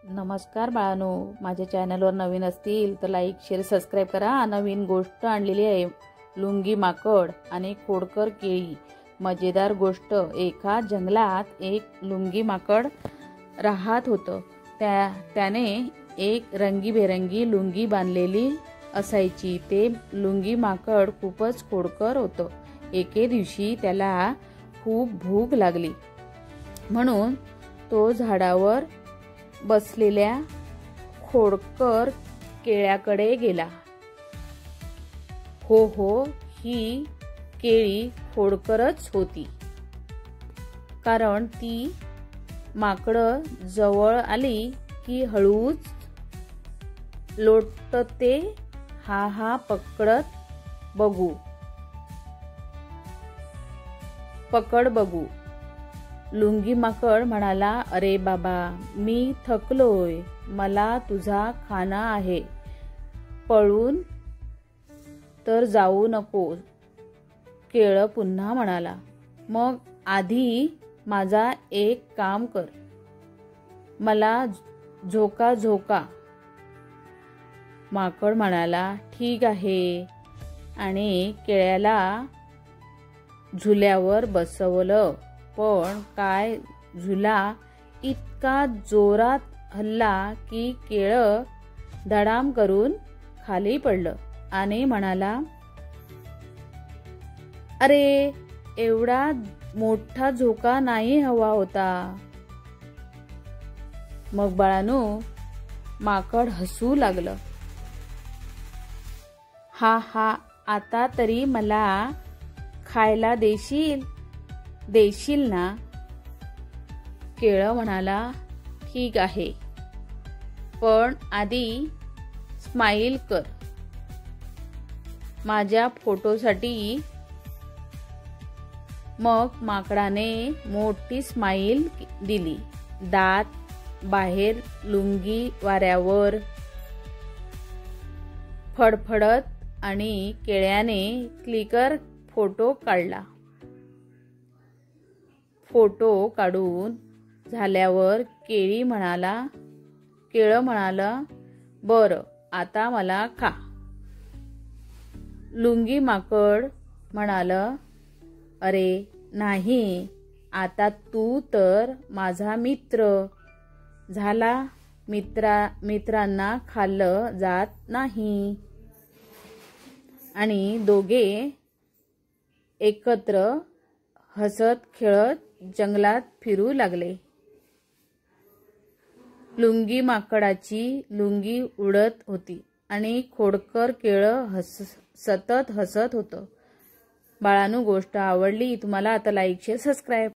नमस्कार बाळांनो, माझ्या चॅनलवर नवीन असतील तर लाईक शेअर सबस्क्राइब करा। नवीन गोष्ट आणलेली आहे, लुंगी माकड आणि खोडकर केळी। मजेदार गोष्ट। एका जंगलात एक लुंगी माकड राहत होतं। त्याने एक रंगीबेरंगी लुंगी बांधलेली असायची। ते लुंगी माकड खूपच खोडकर होतं। एके दिवशी त्याला खूप भूक लागली, म्हणून तो झाडावर बसलेल्या खोडकर केळ्याकडे गेला। हो, ही केळी खोडकरच होती, कारण ती माकडं जवळ आली की हळूच लोटते, हा पकड बघू। लुंगी माकड म्हणाला, अरे बाबा, मी थकलोय, मला तुझा खाना आहे, पळून तर जाऊ नको। केळ पुन्हा म्हणाला, मग आधी माझा एक काम कर, मला झोका। माकड म्हणाला, ठीक आहे, आणि केळ्याला झुल्यावर बसवलं। पण काय झुला इतका जोरात हल्ला की केळं धडाम करून खाली पडलं आणि म्हणाला, अरे, एवढा मोठा झोका नाही हवा होता। मग बाळांनो, माकड हसू लागलं, हा, आता तरी मला खायला देशील ना? केळ म्हणाला, ठीक आहे, पण आधी स्माईल कर माझ्या फोटोसाठी। मग माकडाने मोठी स्माईल दिली, दात बाहेर, लुंगी वाऱ्यावर फडफडत, आणि केळ्याने क्लिकर फोटो काढला। फोटो काढून झाल्यावर केळ म्हणाला, बरं, आता मला खा। लुंगी माकड म्हणाला, अरे नाही, आता तू तर माझा मित्र झाला, मित्रांना खाल्लं जात नाही। आणि दोघे एकत्र हसत खेळत जंगलात फिरू लागले। लुंगी माकडाची लुंगी उडत होती आणि खोडकर केळं सतत हसत होतं। बाळांनो, गोष्ट आवडली तुम्हाला? आता लाईक शेअर सबस्क्राइब